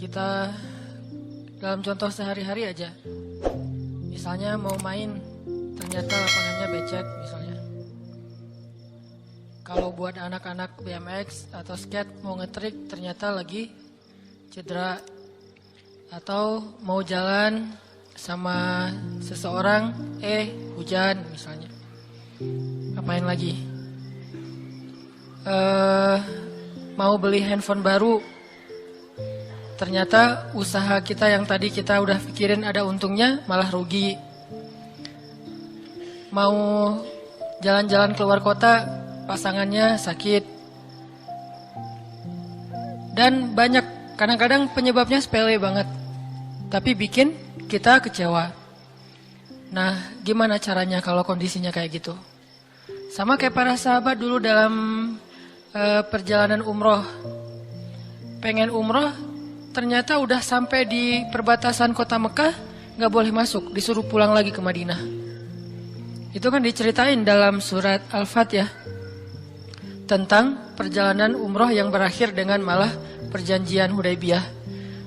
Kita dalam contoh sehari-hari aja. Misalnya mau main, ternyata lapangannya becek misalnya. Kalau buat anak-anak BMX atau skate mau ngetrik ternyata lagi cedera. Atau mau jalan sama seseorang, hujan misalnya. Ngapain lagi? Mau beli handphone baru. Ternyata usaha kita yang tadi kita udah pikirin ada untungnya malah rugi. Mau jalan-jalan keluar kota, pasangannya sakit. Dan banyak, kadang-kadang penyebabnya sepele banget. Tapi bikin kita kecewa. Nah, gimana caranya kalau kondisinya kayak gitu? Sama kayak para sahabat dulu dalam perjalanan umroh. Pengen umroh, ternyata udah sampai di perbatasan kota Mekah, gak boleh masuk, disuruh pulang lagi ke Madinah. Itu kan diceritain dalam surat Al-Fatihah tentang perjalanan umroh yang berakhir dengan malah perjanjian Hudaybiyah.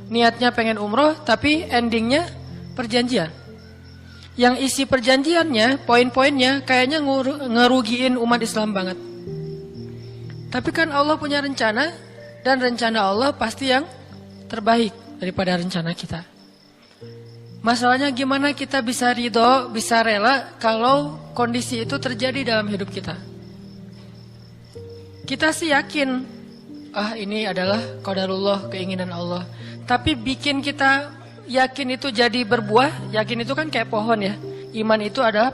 Niatnya pengen umroh, tapi endingnya perjanjian. Yang isi perjanjiannya, poin-poinnya kayaknya ngerugiin umat Islam banget. Tapi kan Allah punya rencana, dan rencana Allah pasti yang terbaik daripada rencana kita. Masalahnya gimana kita bisa ridho, bisa rela kalau kondisi itu terjadi dalam hidup kita. Kita sih yakin, ini adalah qadarullah, keinginan Allah. Tapi bikin kita yakin itu jadi berbuah, yakin itu kan kayak pohon ya. Iman itu adalah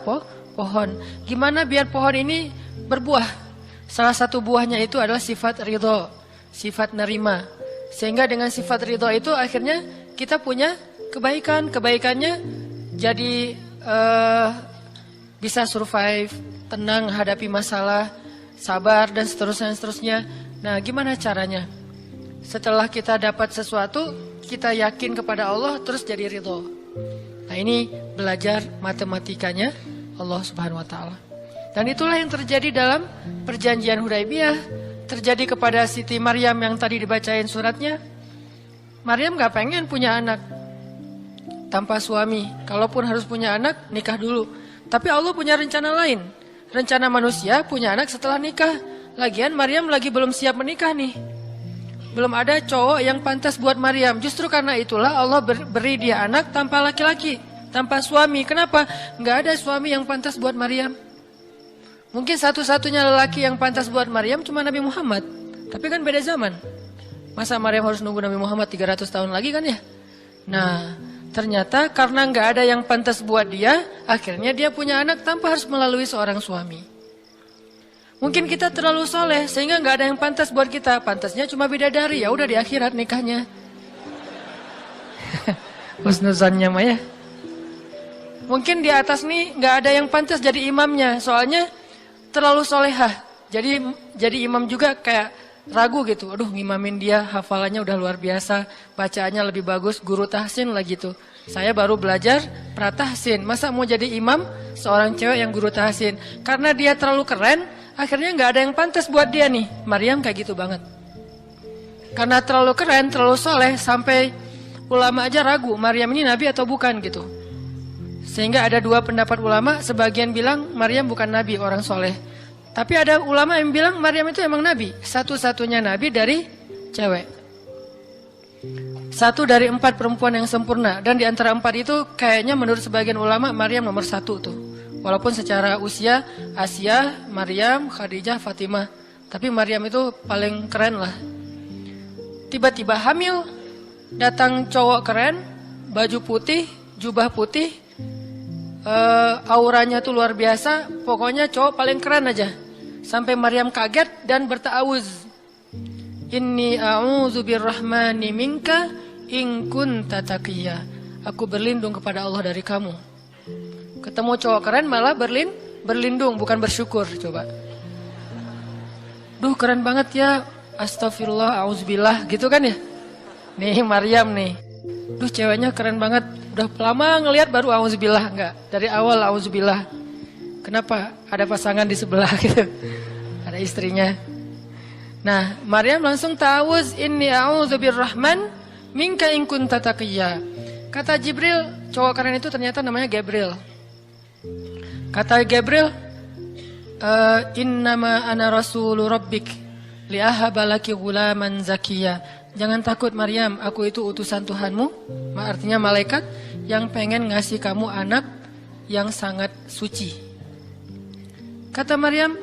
pohon. Gimana biar pohon ini berbuah? Salah satu buahnya itu adalah sifat ridho, sifat nerima. Sehingga dengan sifat ridho itu akhirnya kita punya kebaikan. Kebaikannya jadi bisa survive, tenang hadapi masalah, sabar dan seterusnya. Nah, gimana caranya? Setelah kita dapat sesuatu, kita yakin kepada Allah, terus jadi ridho. Nah, ini belajar matematikanya Allah Subhanahu wa Ta'ala. Dan itulah yang terjadi dalam perjanjian Hudaybiyah. Terjadi kepada Siti Maryam yang tadi dibacain suratnya. Maryam gak pengen punya anak tanpa suami. Kalaupun harus punya anak, nikah dulu. Tapi Allah punya rencana lain. Rencana manusia punya anak setelah nikah. Lagian Maryam lagi belum siap menikah nih. Belum ada cowok yang pantas buat Maryam. Justru karena itulah Allah beri dia anak tanpa laki-laki, tanpa suami. Kenapa? Gak ada suami yang pantas buat Maryam. Mungkin satu-satunya lelaki yang pantas buat Maryam cuma Nabi Muhammad. Tapi kan beda zaman. Masa Maryam harus nunggu Nabi Muhammad 300 tahun lagi kan ya? Nah, ternyata karena gak ada yang pantas buat dia, akhirnya dia punya anak tanpa harus melalui seorang suami. Mungkin kita terlalu soleh sehingga gak ada yang pantas buat kita. Pantasnya cuma bidadari, ya udah di akhirat nikahnya. Husnuzannya mah ya. Mungkin di atas nih gak ada yang pantas jadi imamnya, soalnya terlalu solehah. Jadi imam juga kayak ragu gitu. Aduh, ngimamin dia, hafalannya udah luar biasa, bacaannya lebih bagus, guru tahsin lah gitu. Saya baru belajar pratahsin, masa mau jadi imam seorang cewek yang guru tahsin? Karena dia terlalu keren, akhirnya gak ada yang pantas buat dia nih. Maryam kayak gitu banget. Karena terlalu keren, terlalu soleh, sampai ulama aja ragu Maryam ini nabi atau bukan gitu. Sehingga ada dua pendapat ulama, sebagian bilang Maryam bukan nabi, orang soleh. Tapi ada ulama yang bilang Maryam itu emang nabi, satu-satunya nabi dari cewek. Satu dari 4 perempuan yang sempurna. Dan di antara 4 itu kayaknya menurut sebagian ulama Maryam nomor 1 tuh. Walaupun secara usia Asia, Maryam, Khadijah, Fatimah. Tapi Maryam itu paling keren lah. Tiba-tiba hamil. Datang cowok keren, baju putih, jubah putih. Auranya tuh luar biasa. Pokoknya cowok paling keren aja. Sampai Maryam kaget dan berta'awuz. Inni a'udzu birrahmani minka in kunta taqiyya. Aku berlindung kepada Allah dari kamu. Ketemu cowok keren malah berlindung, bukan bersyukur. Coba. Duh, keren banget ya. Astagfirullah, auzubillah, gitu kan ya. Nih Maryam nih. Duh, ceweknya keren banget. Udah lama ngelihat baru auzubillah, enggak. Dari awal auzubillah. Kenapa? Ada pasangan di sebelah gitu. Ada istrinya. Nah, Maryam langsung ta'awuz, inni a'udzu birrahman minka in kunta taqiyya. Kata Jibril, cowok keren itu ternyata namanya Gabriel. Kata Gabriel, innama ana rasulu rabbik liahaba laki ghulaman zakiyya. Jangan takut Maryam, aku itu utusan Tuhanmu, artinya malaikat yang pengen ngasih kamu anak yang sangat suci. Kata Maryam,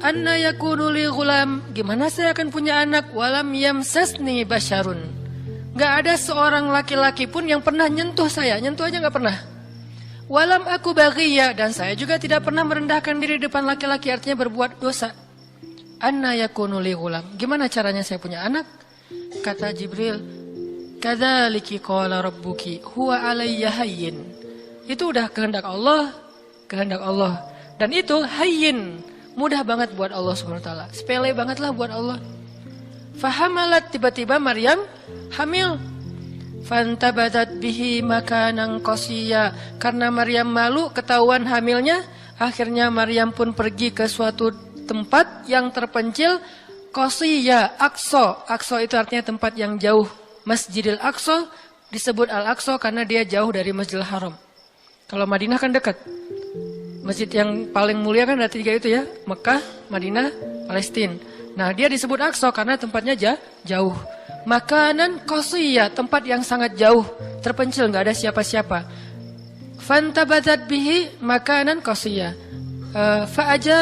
anna yakunu li ghulam, gimana saya akan punya anak walam yamsasni basyarun. Gak ada seorang laki-laki pun yang pernah nyentuh saya, nyentuh aja gak pernah. Walam aku baghiyya, dan saya juga tidak pernah merendahkan diri depan laki-laki, artinya berbuat dosa. Anna yakunu li ghulam, gimana caranya saya punya anak? Kata Jibril, kadzaliki qala rabbuki huwa alayya hayyin. Itu udah kehendak Allah. Dan itu hayyin, mudah banget buat Allah SWT. Sepele banget lah buat Allah. Fahamalat, tiba-tiba Maryam hamil. Fantabadat bihi makanan qasiyya. Karena Maryam malu ketahuan hamilnya, akhirnya Maryam pun pergi ke suatu tempat yang terpencil, qasiyya, Aqsa. Aqsa itu artinya tempat yang jauh. Masjidil Aqsa disebut Al-Aqsa karena dia jauh dari Masjidil Haram. Kalau Madinah kan dekat. Masjid yang paling mulia kan ada 3 itu ya, Mekah, Madinah, Palestina. Nah, dia disebut Aqsa karena tempatnya jauh. Makanan qasiyya, tempat yang sangat jauh, terpencil, nggak ada siapa-siapa. Fantabadat bihi makanan qasiyya. Fa'aja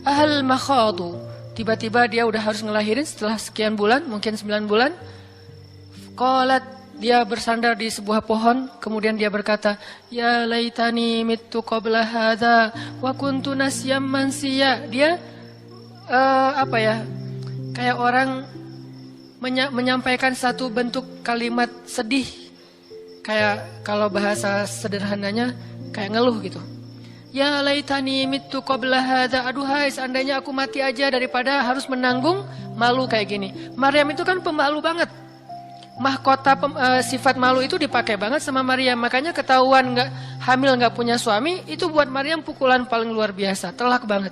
ahal makhadu. Tiba-tiba dia udah harus ngelahirin setelah sekian bulan, mungkin 9 bulan. Qalat, dia bersandar di sebuah pohon, kemudian dia berkata, ya laitani mittu qabla hadza wa kuntu nasyam mansiya. Dia kayak orang menyampaikan satu bentuk kalimat sedih, kayak kalau bahasa sederhananya kayak ngeluh gitu. Ya laitani mittu qabla hadza, aduhai seandainya aku mati aja daripada harus menanggung malu kayak gini. Maryam itu kan pemalu banget. Mahkota sifat malu itu dipakai banget sama Maryam. Makanya ketahuan hamil nggak punya suami, itu buat Maryam pukulan paling luar biasa, telak banget.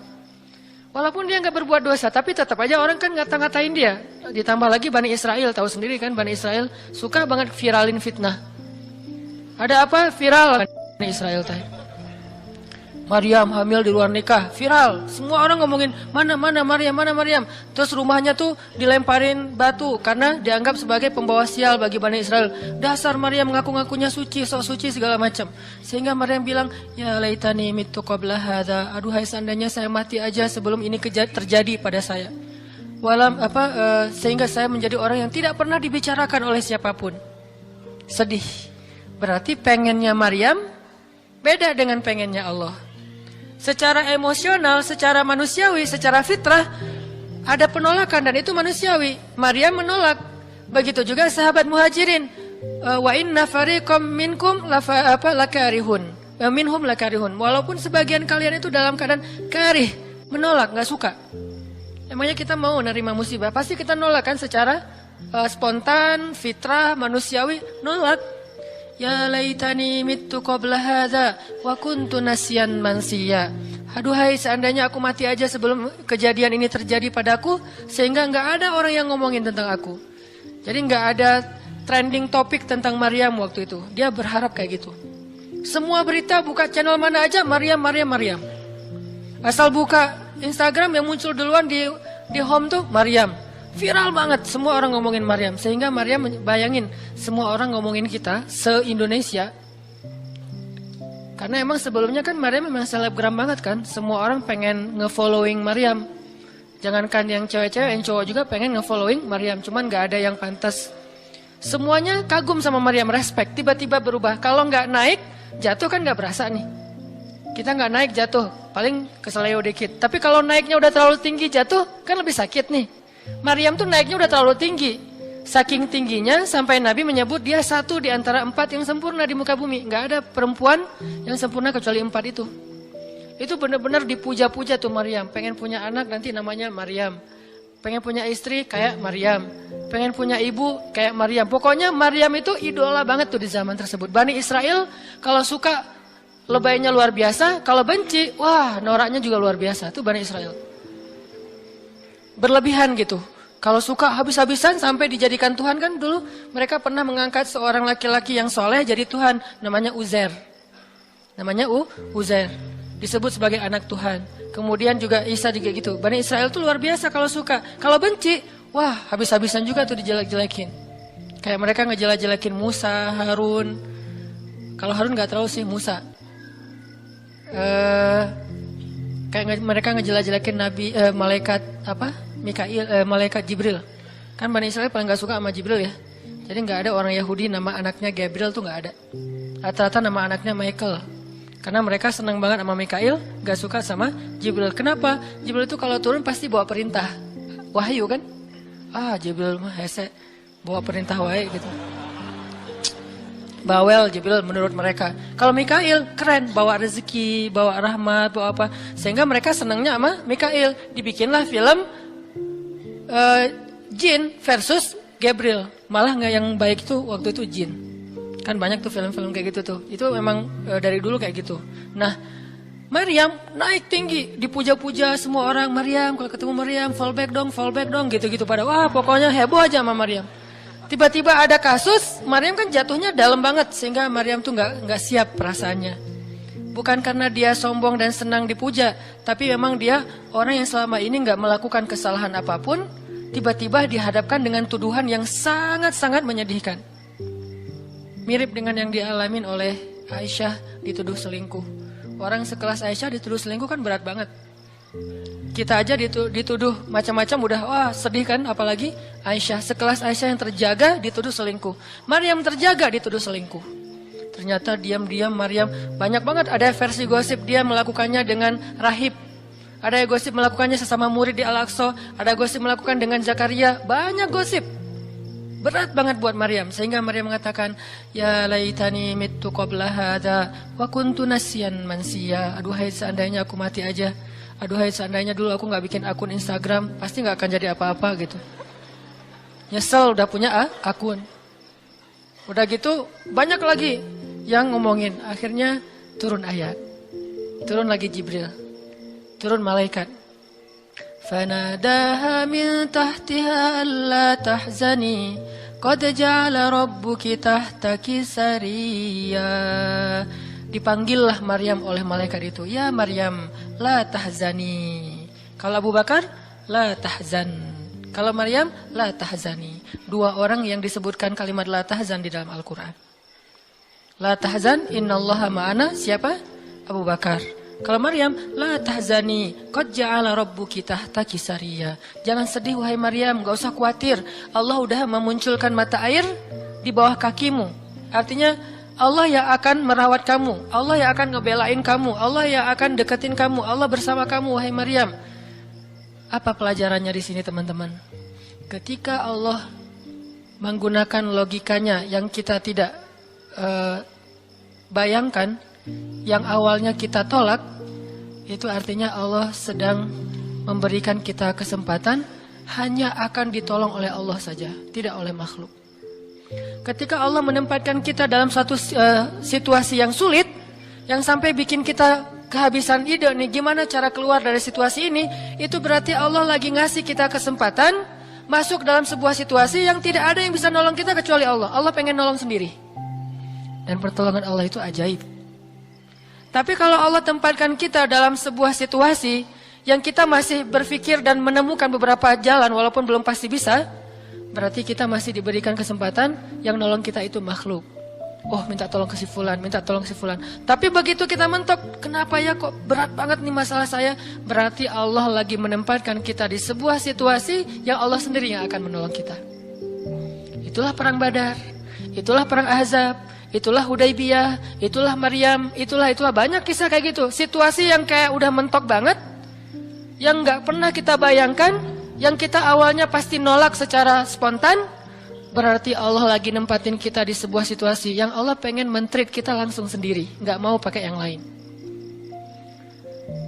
Walaupun dia nggak berbuat dosa, tapi tetap aja orang kan ngata-ngatain dia. Ditambah lagi Bani Israel, tahu sendiri kan Bani Israel suka banget viralin fitnah. Ada apa? Viral Bani Israel teh. Maryam hamil di luar nikah, viral. Semua orang ngomongin, mana Maryam. Terus rumahnya tuh dilemparin batu karena dianggap sebagai pembawa sial bagi Bani Israel. Dasar Maryam ngaku-ngakunya suci, sok suci segala macam. Sehingga Maryam bilang, ya laitani mittu qabla hadza. Aduhai seandainya saya mati aja sebelum ini terjadi pada saya. Sehingga saya menjadi orang yang tidak pernah dibicarakan oleh siapapun. Sedih. Berarti pengennya Maryam beda dengan pengennya Allah. Secara emosional, secara manusiawi, secara fitrah ada penolakan dan itu manusiawi. Maryam menolak. Begitu juga sahabat Muhajirin. Wa inna fariqam minkum lakarihun. Minhum lakarihun. Walaupun sebagian kalian itu dalam keadaan karih, menolak, nggak suka. Emangnya kita mau nerima musibah? Pasti kita nolak kan secara spontan, fitrah, manusiawi, nolak. Ya laitani mittu qabla hadza wa kuntu nasyan mansiya. Aduhai seandainya aku mati aja sebelum kejadian ini terjadi padaku, sehingga nggak ada orang yang ngomongin tentang aku. Jadi nggak ada trending topik tentang Maryam waktu itu. Dia berharap kayak gitu. Semua berita buka channel mana aja Maryam. Asal buka Instagram yang muncul duluan di home tuh Maryam. Viral banget, semua orang ngomongin Maryam. Sehingga Maryam bayangin, semua orang ngomongin kita se-Indonesia. Karena emang sebelumnya kan Maryam memang selebgram banget kan. Semua orang pengen nge-following Maryam. Jangankan yang cewek-cewek, yang cowok juga pengen nge-following Maryam. Cuman gak ada yang pantas. Semuanya kagum sama Maryam, respect. Tiba-tiba berubah. Kalau gak naik, jatuh kan gak berasa nih. Kita gak naik, jatuh. Paling keseleo dikit. Tapi kalau naiknya udah terlalu tinggi, jatuh kan lebih sakit nih. Maryam tuh naiknya udah terlalu tinggi. Saking tingginya sampai Nabi menyebut dia satu di antara 4 yang sempurna di muka bumi. Gak ada perempuan yang sempurna kecuali 4 itu. Itu benar-benar dipuja-puja tuh Maryam. Pengen punya anak nanti namanya Maryam. Pengen punya istri kayak Maryam. Pengen punya ibu kayak Maryam. Pokoknya Maryam itu idola banget tuh di zaman tersebut. Bani Israel kalau suka lebaynya luar biasa. Kalau benci, wah noraknya juga luar biasa. Itu Bani Israel. Berlebihan gitu. Kalau suka habis-habisan sampai dijadikan Tuhan kan dulu mereka pernah mengangkat seorang laki-laki yang soleh jadi Tuhan. Namanya Uzair. Namanya Uzair. Disebut sebagai anak Tuhan. Kemudian juga Isa juga gitu. Bani Israel tuh luar biasa kalau suka. Kalau benci, wah habis-habisan juga tuh dijelek-jelekin. Kayak mereka ngejelek-jelekin Musa, Harun. Kalau Harun gak terlalu sih, Musa. Kayak mereka ngejelek-jelekin Nabi, malaikat apa? Malaikat Jibril. Kan Bani Israel paling gak suka sama Jibril ya. Jadi gak ada orang Yahudi nama anaknya Gabriel tuh gak ada. Rata-rata nama anaknya Michael. Karena mereka senang banget sama Mikail, gak suka sama Jibril. Kenapa? Jibril itu kalau turun pasti bawa perintah. Wahyu kan? Jibril mah hese, bawa perintah wae gitu. Bawel Jibril menurut mereka. Kalau Mikail keren, bawa rezeki, bawa rahmat, bawa apa. Sehingga mereka senangnya sama Mikail. Dibikinlah film Jin versus Gabriel. Malah nggak yang baik itu waktu itu Jin. Kan banyak tuh film-film kayak gitu tuh. Itu memang dari dulu kayak gitu. Nah, Maryam naik tinggi, dipuja-puja semua orang. Maryam, kalau ketemu Maryam, fallback dong, gitu-gitu pada. Wah, pokoknya heboh aja sama Maryam. Tiba-tiba ada kasus, Maryam kan jatuhnya dalam banget sehingga Maryam tuh nggak siap perasaannya. Bukan karena dia sombong dan senang dipuja, tapi memang dia orang yang selama ini nggak melakukan kesalahan apapun, tiba-tiba dihadapkan dengan tuduhan yang sangat-sangat menyedihkan. Mirip dengan yang dialamin oleh Aisyah dituduh selingkuh. Orang sekelas Aisyah dituduh selingkuh kan berat banget. Kita aja dituduh macam-macam udah sedih kan, apalagi Aisyah. Sekelas Aisyah yang terjaga dituduh selingkuh. Maryam terjaga dituduh selingkuh. Ternyata diam-diam Maryam banyak banget ada versi gosip dia melakukannya dengan rahib. Ada gosip melakukannya sesama murid di Al-Aqsa, ada gosip melakukan dengan Zakaria, banyak gosip. Berat banget buat Maryam sehingga Maryam mengatakan, ya laitani mittu qabla hadza wa kuntu nasyan mansiya. Aduhai seandainya aku mati aja. Aduhai seandainya dulu aku gak bikin akun Instagram, pasti gak akan jadi apa-apa gitu. Nyesel udah punya akun. Udah gitu banyak lagi yang ngomongin. Akhirnya turun ayat. Turun lagi Jibril. Turun malaikat. Fanadaha min tahtiha alla tahzani qad ja'ala rabbuki tahtaki sariya. Dipanggillah Maryam oleh malaikat itu. Ya Maryam, la tahzani. Kalau Abu Bakar, la tahzan. Kalau Maryam, la tahzani. Dua orang yang disebutkan kalimat la tahzan di dalam Al-Quran. La tahzan, innallaha ma'ana. Siapa? Abu Bakar. Kalau Maryam, la tahzani. Qad ja'ala rabbuki tahtaki sariya. Jangan sedih wahai Maryam, gak usah khawatir. Allah udah memunculkan mata air di bawah kakimu. Artinya, Allah yang akan merawat kamu, Allah yang akan ngebelain kamu, Allah yang akan deketin kamu, Allah bersama kamu wahai Maryam. Apa pelajarannya di sini teman-teman? Ketika Allah menggunakan logikanya yang kita tidak bayangkan, yang awalnya kita tolak, itu artinya Allah sedang memberikan kita kesempatan hanya akan ditolong oleh Allah saja, tidak oleh makhluk. Ketika Allah menempatkan kita dalam satu situasi yang sulit, yang sampai bikin kita kehabisan ide nih gimana cara keluar dari situasi ini, itu berarti Allah lagi ngasih kita kesempatan masuk dalam sebuah situasi yang tidak ada yang bisa nolong kita kecuali Allah. Allah pengen nolong sendiri. Dan pertolongan Allah itu ajaib. Tapi kalau Allah tempatkan kita dalam sebuah situasi yang kita masih berpikir dan menemukan beberapa jalan walaupun belum pasti bisa, berarti kita masih diberikan kesempatan yang nolong kita itu makhluk. Oh minta tolong ke si fulan, minta tolong si fulan. Tapi begitu kita mentok, kenapa ya kok berat banget nih masalah saya? Berarti Allah lagi menempatkan kita di sebuah situasi yang Allah sendiri yang akan menolong kita. Itulah perang Badar, itulah perang Ahzab, itulah Hudaybiyah, itulah Maryam, itulah banyak kisah kayak gitu. Situasi yang kayak udah mentok banget, yang gak pernah kita bayangkan, yang kita awalnya pasti nolak secara spontan, berarti Allah lagi nempatin kita di sebuah situasi yang Allah pengen men-treat kita langsung sendiri, nggak mau pakai yang lain.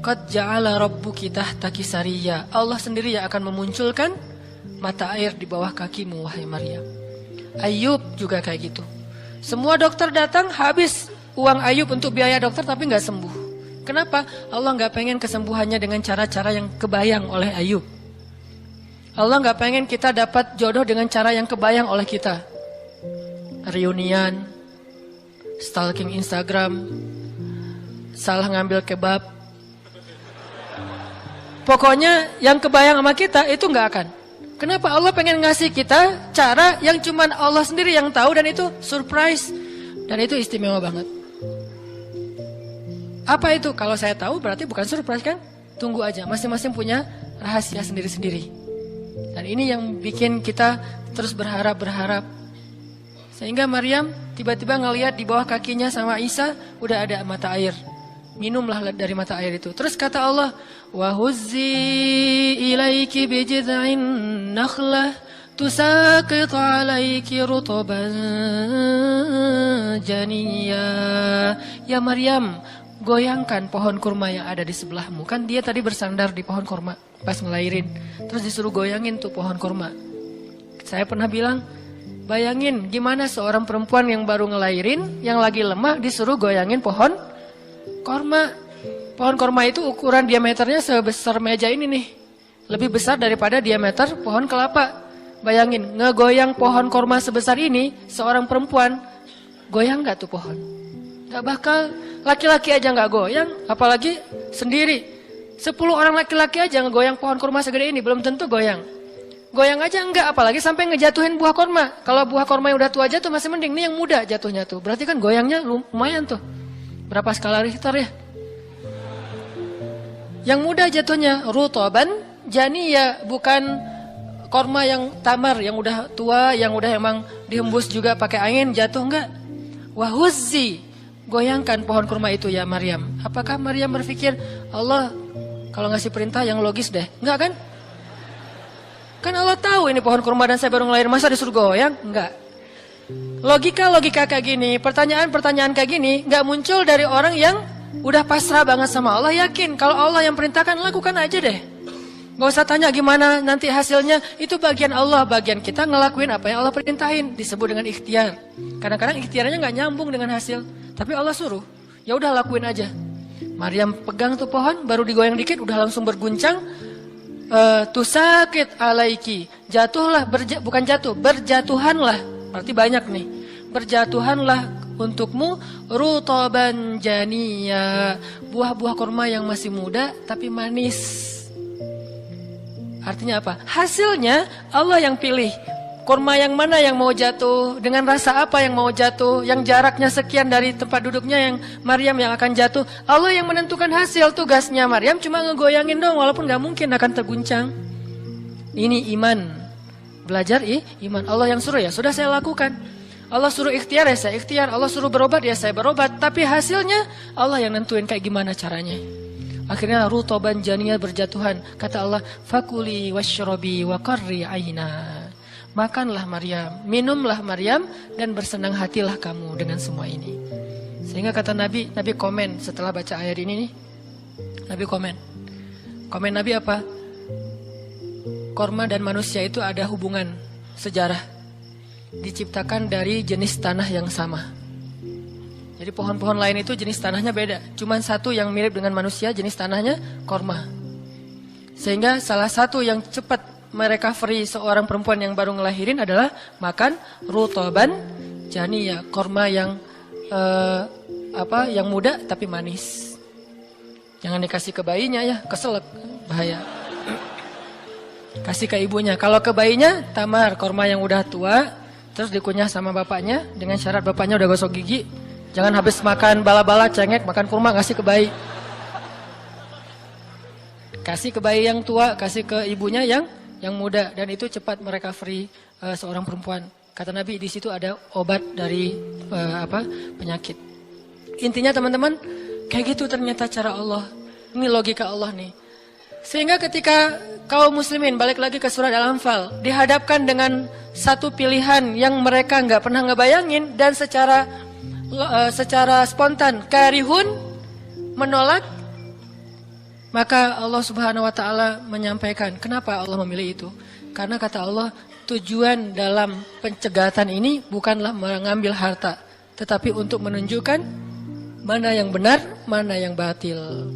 Qad ja'ala rabbuki tahtaki sariya. Allah sendiri yang akan memunculkan mata air di bawah kakimu wahai Maryam. Ayub juga kayak gitu. Semua dokter datang habis uang Ayub untuk biaya dokter tapi nggak sembuh. Kenapa? Allah nggak pengen kesembuhannya dengan cara-cara yang kebayang oleh Ayub. Allah nggak pengen kita dapat jodoh dengan cara yang kebayang oleh kita. Reunian, stalking Instagram, salah ngambil kebab. Pokoknya yang kebayang sama kita itu nggak akan. Kenapa? Allah pengen ngasih kita cara yang cuman Allah sendiri yang tahu dan itu surprise. Dan itu istimewa banget. Apa itu? Kalau saya tahu berarti bukan surprise kan? Tunggu aja, masing-masing punya rahasia sendiri-sendiri. Dan ini yang bikin kita terus berharap. Sehingga Maryam tiba-tiba ngelihat di bawah kakinya sama Isa udah ada mata air. Minumlah dari mata air itu. Terus kata Allah, wa huzzi ilaiki bijid'in nakhlah tusaqit 'alaiki rutban janiyya. Ya Maryam, goyangkan pohon kurma yang ada di sebelahmu. Kan dia tadi bersandar di pohon kurma pas ngelahirin. Terus disuruh goyangin tuh pohon kurma. Saya pernah bilang, bayangin gimana seorang perempuan yang baru ngelahirin, yang lagi lemah disuruh goyangin pohon korma. Pohon korma itu ukuran diameternya sebesar meja ini nih. Lebih besar daripada diameter pohon kelapa. Bayangin, ngegoyang pohon korma sebesar ini, seorang perempuan, goyang gak tuh pohon? Gak bakal, laki-laki aja gak goyang, apalagi sendiri. 10 orang laki-laki aja ngegoyang pohon korma segede ini, belum tentu goyang. Goyang aja enggak, apalagi sampai ngejatuhin buah korma. Kalau buah korma yang udah tua jatuh masih mending, ini yang muda jatuhnya tuh. Berarti kan goyangnya lumayan tuh. Berapa skala Richter ya? Yang muda jatuhnya rutoban janiyya, bukan korma yang tamar, yang udah tua, yang udah emang dihembus juga pakai angin jatuh, enggak. Wahuzzi, goyangkan pohon kurma itu ya Maryam. Apakah Maryam berpikir Allah kalau ngasih perintah yang logis deh? Enggak kan? Kan Allah tahu ini pohon kurma dan saya baru ngelahirin, masa disuruh goyang? Enggak. Logika kayak gini, pertanyaan kayak gini nggak muncul dari orang yang udah pasrah banget sama Allah, yakin kalau Allah yang perintahkan lakukan aja deh. Gak usah tanya gimana nanti hasilnya, itu bagian Allah, bagian kita ngelakuin apa yang Allah perintahin, disebut dengan ikhtiar. Kadang-kadang ikhtiarnya nggak nyambung dengan hasil, tapi Allah suruh, ya udah lakuin aja. Maryam pegang tuh pohon, baru digoyang dikit udah langsung berguncang. Tusakit alaiki, jatuhlah, bukan jatuh, berjatuhanlah. Berarti banyak nih. Berjatuhanlah untukmu rutoban janiyya, buah-buah kurma yang masih muda tapi manis. Artinya apa? Hasilnya Allah yang pilih. Kurma yang mana yang mau jatuh, dengan rasa apa yang mau jatuh, yang jaraknya sekian dari tempat duduknya yang Maryam yang akan jatuh. Allah yang menentukan hasil. Tugasnya Maryam cuma ngegoyangin dong, walaupun gak mungkin akan terguncang. Ini iman. Belajar iman. Allah yang suruh, ya sudah saya lakukan. Allah suruh ikhtiar, ya saya ikhtiar. Allah suruh berobat, ya saya berobat. Tapi hasilnya Allah yang nentuin kayak gimana caranya. Akhirnya rutoban janiyya, berjatuhan. Kata Allah, fakuli washrobi wa qarri aina. Makanlah Maryam, minumlah Maryam, dan bersenang hatilah kamu dengan semua ini. Sehingga kata Nabi komen setelah baca ayat ini nih. Nabi komen Nabi apa? Korma dan manusia itu ada hubungan sejarah. Diciptakan dari jenis tanah yang sama. Jadi pohon-pohon lain itu jenis tanahnya beda. Cuman satu yang mirip dengan manusia, jenis tanahnya korma. Sehingga salah satu yang cepat merecovery seorang perempuan yang baru ngelahirin adalah makan rutoban janiyya, korma yang yang muda tapi manis. Jangan dikasih ke bayinya ya, keselak, bahaya. Kasih ke ibunya. Kalau ke bayinya, tamar, korma yang udah tua, terus dikunyah sama bapaknya, dengan syarat bapaknya udah gosok gigi. Jangan habis makan bala-bala, cengek, makan kurma, kasih ke bayi. Kasih ke bayi yang tua, kasih ke ibunya yang muda. Dan itu cepat merecovery seorang perempuan. Kata Nabi, di situ ada obat dari penyakit. Intinya teman-teman, kayak gitu ternyata cara Allah. Ini logika Allah nih. Sehingga ketika kaum muslimin, balik lagi ke surat Al-Anfal, dihadapkan dengan satu pilihan yang mereka nggak pernah ngebayangin dan secara spontan karihun, menolak, maka Allah Subhanahu wa taala menyampaikan kenapa Allah memilih itu. Karena kata Allah, tujuan dalam pencegatan ini bukanlah mengambil harta, tetapi untuk menunjukkan mana yang benar, mana yang batil.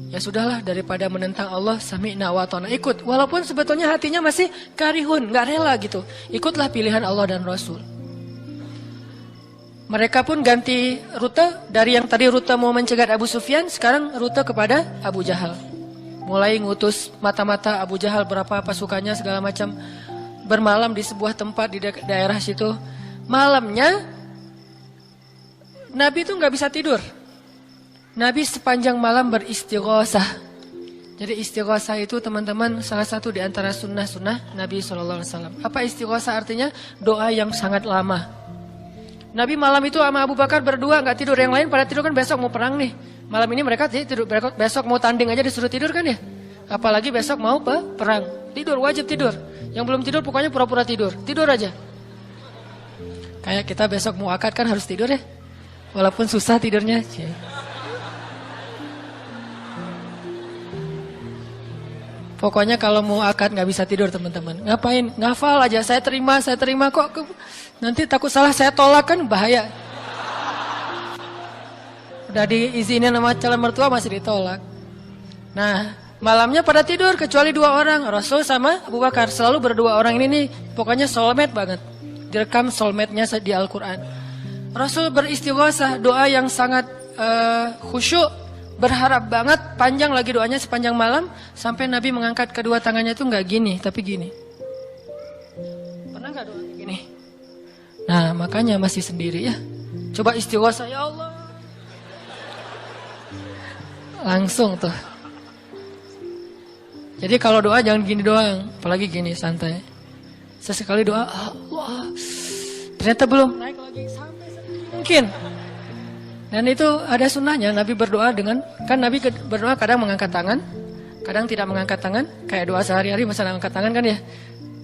Ya sudahlah, daripada menentang Allah, sami'na wa ata'na, ikut. Walaupun sebetulnya hatinya masih karihun, nggak rela gitu. Ikutlah pilihan Allah dan Rasul. Mereka pun ganti rute, dari yang tadi rute mau mencegat Abu Sufyan, sekarang rute kepada Abu Jahal. Mulai ngutus mata-mata Abu Jahal, berapa pasukannya segala macam, bermalam di sebuah tempat di daerah situ. Malamnya Nabi itu nggak bisa tidur. Nabi sepanjang malam beristighosah. Jadi istighosah itu teman-teman salah satu di antara sunnah-sunnah Nabi SAW. Apa istighosah artinya? Doa yang sangat lama. Nabi malam itu sama Abu Bakar berdua nggak tidur, yang lain pada tidur kan besok mau perang nih. Malam ini mereka tidur, besok mau tanding aja disuruh tidur kan ya. Apalagi besok mau perang, tidur wajib tidur. Yang belum tidur pokoknya pura-pura tidur aja. Kayak kita besok mau akad kan harus tidur ya, walaupun susah tidurnya. Pokoknya kalau mau akad nggak bisa tidur teman-teman. Ngapain? Ngafal aja. Saya terima kok. Nanti takut salah saya tolak kan bahaya. Udah diizinin sama calon mertua masih ditolak. Nah, malamnya pada tidur kecuali 2 orang, Rasul sama Abu Bakar. Selalu berdua orang ini nih, pokoknya soulmate banget. Direkam soulmate-nya di Al-Quran. Rasul beristighosah, doa yang sangat khusyuk. Berharap banget, panjang lagi doanya sepanjang malam. Sampai Nabi mengangkat kedua tangannya itu nggak gini, tapi gini. Pernah nggak doa gini? Nah, makanya masih sendiri ya. Coba istighosah, ya Allah. Langsung tuh. Jadi kalau doa jangan gini doang, apalagi gini, santai. Sesekali doa, Allah. Ternyata belum, naik lagi sampai mungkin. Dan itu ada sunnahnya, Nabi berdoa dengan, kan Nabi berdoa kadang mengangkat tangan, kadang tidak mengangkat tangan, kayak doa sehari-hari misalnya angkat tangan kan ya.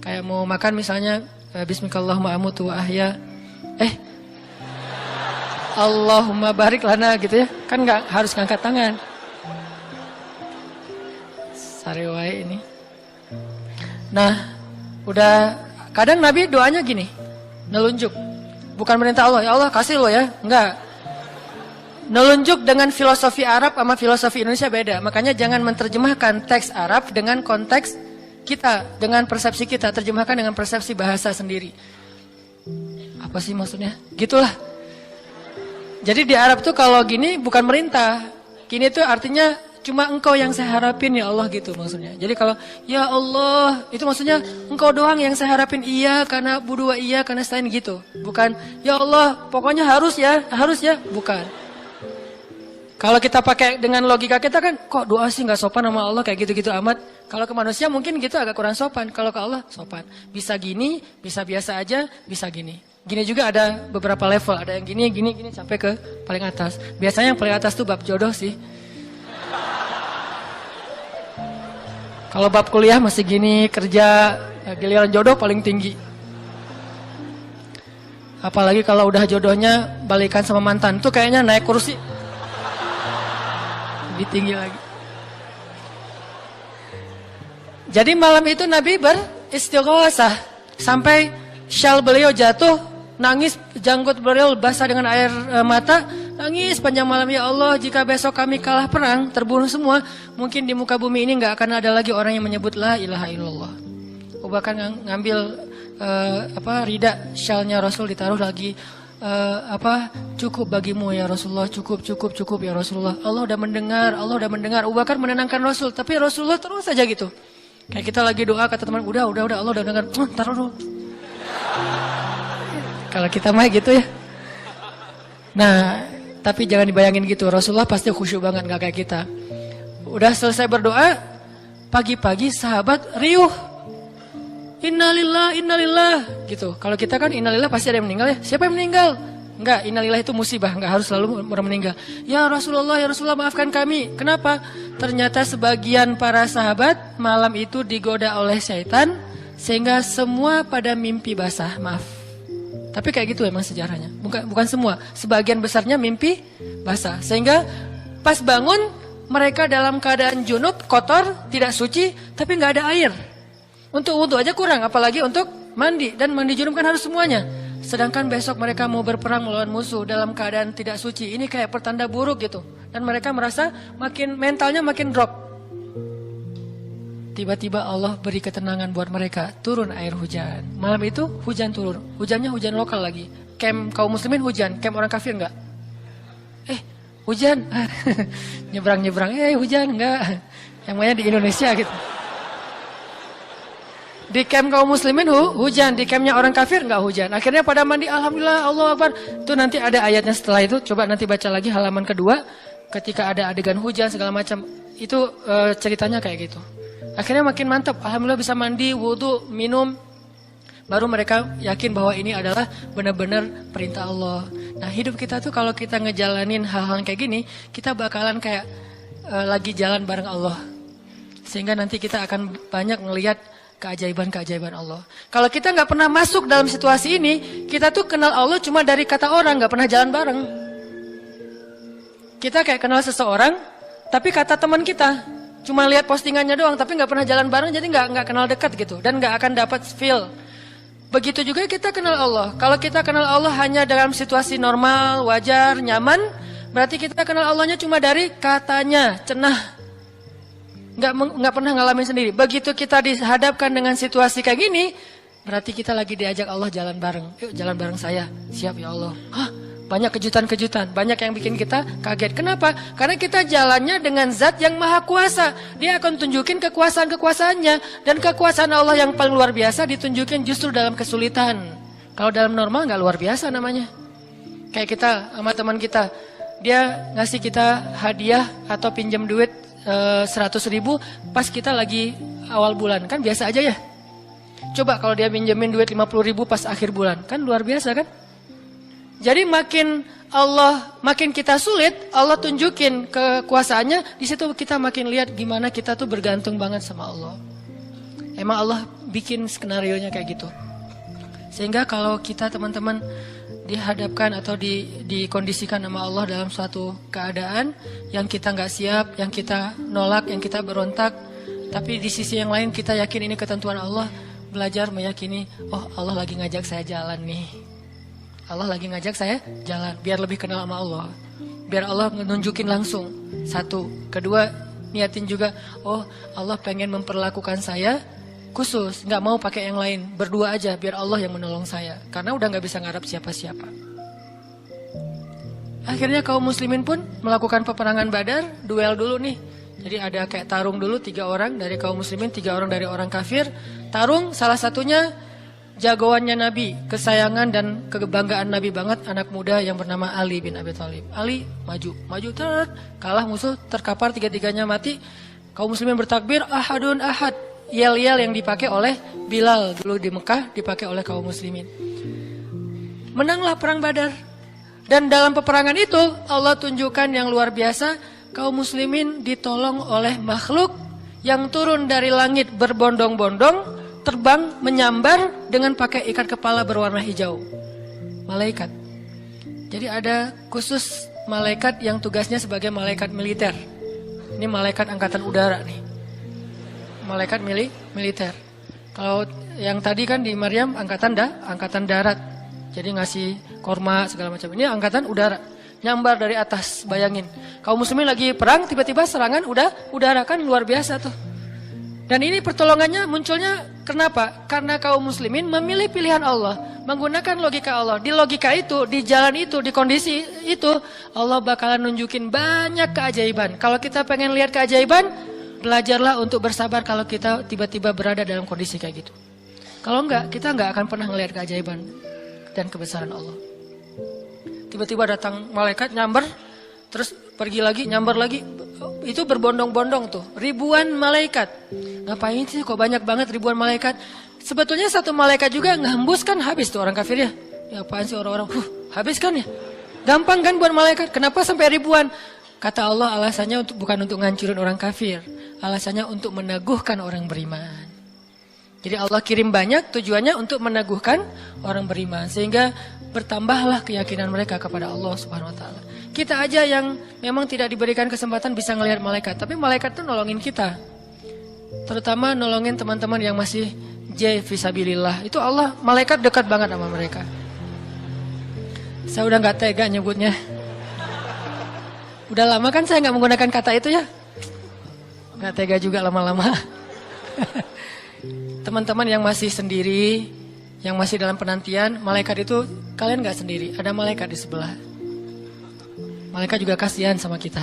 Kayak mau makan misalnya, Bismillahirrahmanirrahim amutu wa ahya. Allahumma barik lana gitu ya, kan nggak harus ngangkat tangan. Sariwai ini. Nah, udah kadang Nabi doanya gini, nelunjuk. Bukan merintah Allah, ya Allah kasih lo ya, enggak. Nelunjuk dengan filosofi Arab sama filosofi Indonesia beda. Makanya jangan menerjemahkan teks Arab dengan konteks kita, dengan persepsi kita. Terjemahkan dengan persepsi bahasa sendiri. Apa sih maksudnya? Gitulah. Jadi di Arab tuh kalau gini bukan merintah. Gini tuh artinya cuma engkau yang saya harapin ya Allah gitu maksudnya. Jadi kalau ya Allah itu maksudnya engkau doang yang saya harapin, iya karena budua iya karena selain gitu. Bukan ya Allah pokoknya harus ya, bukan. Kalau kita pakai dengan logika kita kan, kok doa sih nggak sopan sama Allah kayak gitu-gitu amat. Kalau ke manusia mungkin gitu agak kurang sopan. Kalau ke Allah sopan. Bisa gini, bisa biasa aja, bisa gini. Gini juga ada beberapa level. Ada yang gini sampai ke paling atas. Biasanya yang paling atas tuh bab jodoh sih. Kalau bab kuliah masih gini, kerja, giliran jodoh paling tinggi. Apalagi kalau udah jodohnya balikan sama mantan, tuh kayaknya naik kursi. Lebih tinggi lagi. Jadi malam itu Nabi beristighosah sampai syal beliau jatuh, nangis, janggut beliau basah dengan air mata, nangis panjang malam, ya Allah jika besok kami kalah perang, terbunuh semua, mungkin di muka bumi ini nggak akan ada lagi orang yang menyebut la ilaha illallah. Abu Bakar ngambil rida syalnya Rasul ditaruh lagi. Cukup bagimu ya Rasulullah, cukup ya Rasulullah. Allah udah mendengar. Abu Bakar menenangkan Rasul, tapi Rasulullah terus saja gitu. Kayak kita lagi doa kata teman, udah Allah udah dengar. Taruh dulu. Kalau kita mah gitu ya. Nah, tapi jangan dibayangin gitu. Rasulullah pasti khusyuk banget, nggak kayak kita. Udah selesai berdoa, pagi-pagi sahabat riuh. Innalillah gitu. Kalau kita kan innalillah pasti ada yang meninggal ya. Siapa yang meninggal? Enggak, innalillah itu musibah, enggak harus selalu orang meninggal. Ya Rasulullah maafkan kami. Kenapa? Ternyata sebagian para sahabat malam itu digoda oleh syaitan sehingga semua pada mimpi basah. Maaf. Tapi kayak gitu emang sejarahnya. Bukan semua, sebagian besarnya mimpi basah. Sehingga pas bangun mereka dalam keadaan junub, kotor, tidak suci, tapi enggak ada air. Untuk wudhu aja kurang, apalagi untuk mandi. Dan mandi junub kan harus semuanya. Sedangkan besok mereka mau berperang melawan musuh dalam keadaan tidak suci. Ini kayak pertanda buruk gitu. Dan mereka merasa mentalnya makin drop. Tiba-tiba Allah beri ketenangan buat mereka. Turun air hujan. Malam itu hujan turun. Hujannya hujan lokal lagi. Camp kaum muslimin hujan. Camp orang kafir enggak? Hujan. Nyebrang-nyebrang. Hujan enggak. Yang banyak di Indonesia gitu. Di camp kaum muslimin hujan, di campnya orang kafir enggak hujan. Akhirnya pada mandi, alhamdulillah, Allahu Akbar. Itu nanti ada ayatnya setelah itu. Coba nanti baca lagi halaman kedua. Ketika ada adegan hujan segala macam, itu ceritanya kayak gitu. Akhirnya makin mantap, alhamdulillah bisa mandi, wudu, minum. Baru mereka yakin bahwa ini adalah benar-benar perintah Allah. Nah, hidup kita tuh kalau kita ngejalanin hal-hal kayak gini, kita bakalan kayak lagi jalan bareng Allah. Sehingga nanti kita akan banyak ngelihat keajaiban-keajaiban Allah. Kalau kita nggak pernah masuk dalam situasi ini, kita tuh kenal Allah cuma dari kata orang, nggak pernah jalan bareng. Kita kayak kenal seseorang, tapi kata teman kita, cuma lihat postingannya doang, tapi nggak pernah jalan bareng, jadi nggak kenal dekat gitu, dan nggak akan dapat feel. Begitu juga kita kenal Allah. Kalau kita kenal Allah hanya dalam situasi normal, wajar, nyaman, berarti kita kenal Allahnya cuma dari katanya, cenah. Nggak pernah ngalamin sendiri. Begitu kita dihadapkan dengan situasi kayak gini, berarti kita lagi diajak Allah jalan bareng. Yuk jalan bareng saya. Siap ya Allah. Banyak kejutan-kejutan, banyak yang bikin kita kaget. Kenapa? Karena kita jalannya dengan zat yang maha kuasa. Dia akan tunjukin kekuasaan-kekuasaannya. Dan kekuasaan Allah yang paling luar biasa ditunjukin justru dalam kesulitan. Kalau dalam normal nggak luar biasa namanya. Kayak kita sama teman kita, dia ngasih kita hadiah atau pinjam duit 100.000 pas kita lagi awal bulan, kan biasa aja ya. Coba kalau dia minjemin duit 50.000 pas akhir bulan, kan luar biasa kan. Jadi makin kita sulit, Allah tunjukin kekuasaannya, di situ kita makin lihat gimana kita tuh bergantung banget sama Allah. Emang Allah bikin skenarionya kayak gitu. Sehingga kalau kita teman-teman dihadapkan atau dikondisikan sama Allah dalam suatu keadaan yang kita nggak siap, yang kita nolak, yang kita berontak, tapi di sisi yang lain kita yakin ini ketentuan Allah, belajar meyakini, oh Allah lagi ngajak saya jalan nih. Allah lagi ngajak saya jalan, biar lebih kenal sama Allah. Biar Allah nunjukin langsung. Satu. Kedua, niatin juga, oh Allah pengen memperlakukan saya khusus, nggak mau pakai yang lain, berdua aja biar Allah yang menolong saya, karena udah nggak bisa ngarap siapa-siapa. Akhirnya kaum muslimin pun melakukan peperangan Badar, duel dulu nih. Jadi ada kayak tarung dulu, 3 orang dari kaum muslimin, 3 orang dari orang kafir. Tarung, salah satunya jagoannya Nabi, kesayangan dan kebanggaan Nabi banget, anak muda yang bernama Ali bin Abi Thalib. Ali maju kalah musuh, terkapar 3-3-nya mati. Kaum muslimin bertakbir, ahadun ahad. Yel-yel yang dipakai oleh Bilal dulu di Mekah, dipakai oleh kaum muslimin. Menanglah perang Badar. Dan dalam peperangan itu Allah tunjukkan yang luar biasa, kaum muslimin ditolong oleh makhluk yang turun dari langit berbondong-bondong, terbang menyambar dengan pakai ikat kepala berwarna hijau. Malaikat. Jadi ada khusus malaikat yang tugasnya sebagai malaikat militer. Ini malaikat angkatan udara nih. Malaikat militer. Kalau yang tadi kan di Maryam angkatan darat. Jadi ngasih korma segala macam. Ini angkatan udara. Nyambar dari atas, bayangin. Kaum muslimin lagi perang, tiba-tiba serangan udara, kan luar biasa tuh. Dan ini pertolongannya munculnya kenapa? Karena kaum muslimin memilih pilihan Allah, menggunakan logika Allah. Di logika itu, di jalan itu, di kondisi itu, Allah bakalan nunjukin banyak keajaiban. Kalau kita pengen lihat keajaiban, belajarlah untuk bersabar kalau kita tiba-tiba berada dalam kondisi kayak gitu. Kalau enggak, kita enggak akan pernah melihat keajaiban dan kebesaran Allah. Tiba-tiba datang malaikat nyamber, terus pergi lagi, nyamber lagi. Itu berbondong-bondong tuh, ribuan malaikat. Ngapain sih kok banyak banget ribuan malaikat? Sebetulnya satu malaikat juga ngehembus kan habis tuh orang kafir ya. Ya apaan sih orang-orang, habis kan ya. Gampang kan buat malaikat, kenapa sampai ribuan? Kata Allah alasannya bukan untuk ngancurin orang kafir. Alasannya untuk meneguhkan orang beriman. Jadi Allah kirim banyak tujuannya untuk meneguhkan orang beriman. Sehingga bertambahlah keyakinan mereka kepada Allah Subhanahu Wa Taala. Kita aja yang memang tidak diberikan kesempatan bisa ngelihat malaikat. Tapi malaikat itu nolongin kita. Terutama nolongin teman-teman yang masih fisabilillah. Itu Allah, malaikat dekat banget sama mereka. Saya udah nggak tega nyebutnya. Udah lama kan saya nggak menggunakan kata itu ya. Nggak tega juga lama-lama. Teman-teman yang masih sendiri, yang masih dalam penantian, malaikat itu kalian nggak sendiri. Ada malaikat di sebelah. Malaikat juga kasihan sama kita.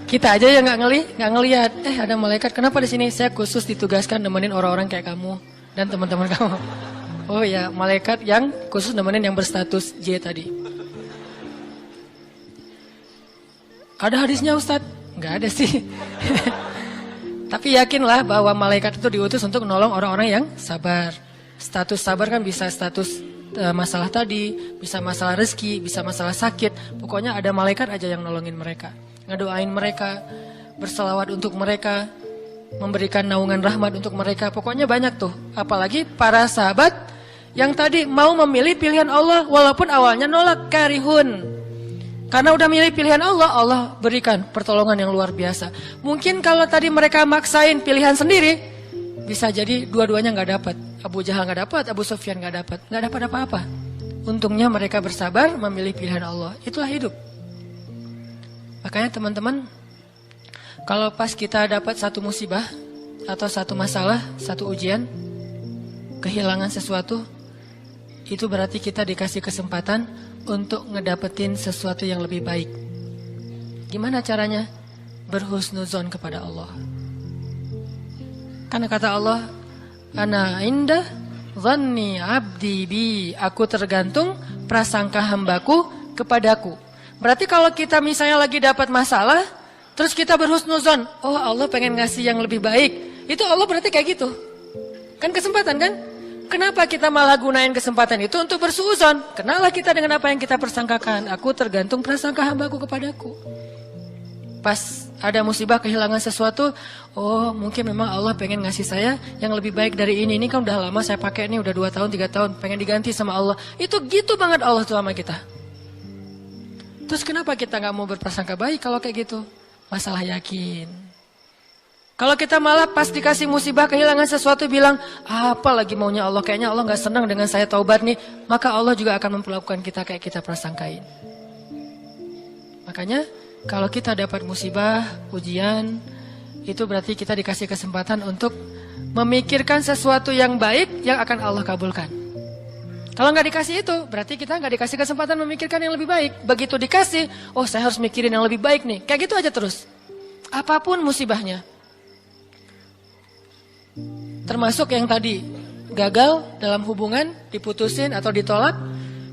Kita aja yang nggak ngelihat. Ada malaikat. Kenapa di sini? Saya khusus ditugaskan nemenin orang-orang kayak kamu dan teman-teman kamu. Oh ya, malaikat yang khusus nemenin yang berstatus J tadi. Ada hadisnya Ustadz? Nggak ada sih. Tapi yakinlah bahwa malaikat itu diutus untuk menolong orang-orang yang sabar. Status sabar kan bisa status masalah tadi, bisa masalah rezeki, bisa masalah sakit. Pokoknya ada malaikat aja yang nolongin mereka, ngedoain mereka, berselawat untuk mereka, memberikan naungan rahmat untuk mereka. Pokoknya banyak tuh. Apalagi para sahabat yang tadi mau memilih pilihan Allah walaupun awalnya nolak, karihun. Karena udah milih pilihan Allah, Allah berikan pertolongan yang luar biasa. Mungkin kalau tadi mereka maksain pilihan sendiri, bisa jadi dua-duanya nggak dapat. Abu Jahal nggak dapat, Abu Sufyan nggak dapat apa-apa. Untungnya mereka bersabar memilih pilihan Allah. Itulah hidup. Makanya teman-teman, kalau pas kita dapat satu musibah atau satu masalah, satu ujian, kehilangan sesuatu, itu berarti kita dikasih kesempatan untuk ngedapetin sesuatu yang lebih baik. Gimana caranya? Berhusnuzon kepada Allah. Karena kata Allah, Ana indah dhanni abdi bi. Aku tergantung prasangka hambaku kepadaku. Berarti kalau kita misalnya lagi dapat masalah, terus kita berhusnuzon, oh Allah pengen ngasih yang lebih baik. Itu Allah berarti kayak gitu. Kan kesempatan kan? Kenapa kita malah gunain kesempatan itu untuk bersuuzon? Kenalah kita dengan apa yang kita persangkakan. Aku tergantung prasangka hambaku kepadaku. Pas ada musibah kehilangan sesuatu, oh mungkin memang Allah pengen ngasih saya yang lebih baik dari ini. Ini kan udah lama saya pakai ini, udah 2 tahun, 3 tahun, pengen diganti sama Allah. Itu gitu banget Allah tuh sama kita. Terus kenapa kita gak mau berprasangka baik kalau kayak gitu? Masalah yakin. Kalau kita malah pas dikasih musibah kehilangan sesuatu bilang, apa lagi maunya Allah, kayaknya Allah gak senang dengan saya taubat nih, maka Allah juga akan memperlakukan kita kayak kita prasangkain. Makanya kalau kita dapat musibah, ujian, itu berarti kita dikasih kesempatan untuk memikirkan sesuatu yang baik yang akan Allah kabulkan. Kalau nggak dikasih itu, berarti kita nggak dikasih kesempatan memikirkan yang lebih baik. Begitu dikasih, oh saya harus mikirin yang lebih baik nih. Kayak gitu aja terus. Apapun musibahnya. Termasuk yang tadi, gagal dalam hubungan, diputusin atau ditolak.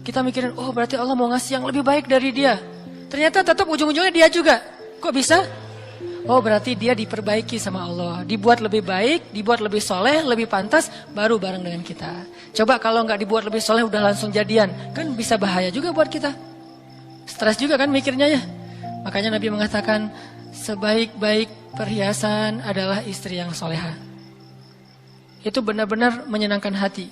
Kita mikirin, oh berarti Allah mau ngasih yang lebih baik dari dia. Ternyata tetap ujung-ujungnya dia juga. Kok bisa? Oh berarti dia diperbaiki sama Allah. Dibuat lebih baik, dibuat lebih soleh, lebih pantas, baru bareng dengan kita. Coba kalau nggak dibuat lebih soleh udah langsung jadian. Kan bisa bahaya juga buat kita. Stres juga kan mikirnya ya. Makanya Nabi mengatakan, sebaik-baik perhiasan adalah istri yang soleha. Itu benar-benar menyenangkan hati.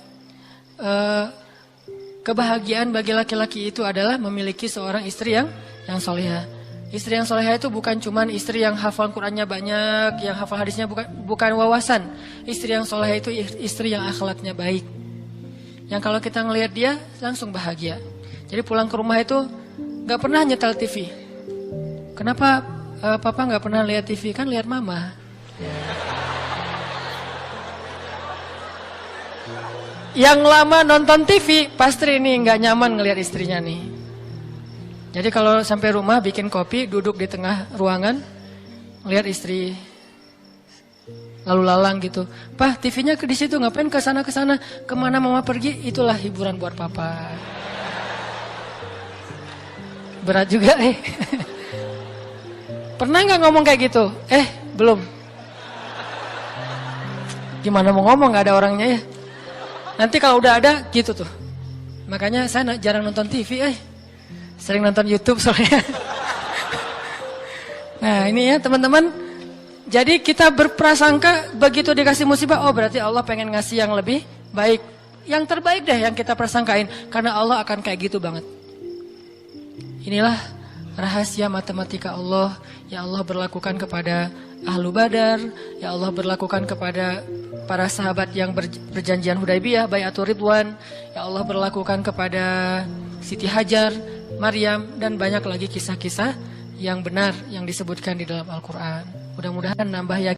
Kebahagiaan bagi laki-laki itu adalah memiliki seorang istri yang soleha. Istri yang soleha itu bukan cuman istri yang hafal Qur'annya banyak, yang hafal hadisnya bukan wawasan. Istri yang soleha itu istri yang akhlaknya baik. Yang kalau kita ngelihat dia langsung bahagia. Jadi pulang ke rumah itu nggak pernah nyetel TV. Kenapa papa nggak pernah lihat TV? Kan lihat mama. Yang lama nonton TV pasti ini nggak nyaman ngelihat istrinya nih. Jadi kalau sampai rumah bikin kopi, duduk di tengah ruangan, lihat istri lalu lalang gitu. Pak, TV-nya di situ, ngapain ke sana kemana mama pergi? Itulah hiburan buat papa. Berat juga Pernah nggak ngomong kayak gitu? Belum. Gimana mau ngomong, nggak ada orangnya ya. Nanti kalau udah ada gitu tuh. Makanya saya jarang nonton TV sering nonton YouTube soalnya. Nah ini ya teman-teman. Jadi kita berprasangka begitu dikasih musibah, oh berarti Allah pengen ngasih yang lebih baik. Yang terbaik deh yang kita prasangkain. Karena Allah akan kayak gitu banget. Inilah rahasia matematika Allah yang Allah berlakukan kepada Ahlu Badar, ya Allah berlakukan kepada para sahabat yang berjanjian Hudaybiyah, Baiatur Ridwan, ya Allah berlakukan kepada Siti Hajar, Maryam, dan banyak lagi kisah-kisah yang benar yang disebutkan di dalam Al-Quran. Mudah-mudahan nambah yakin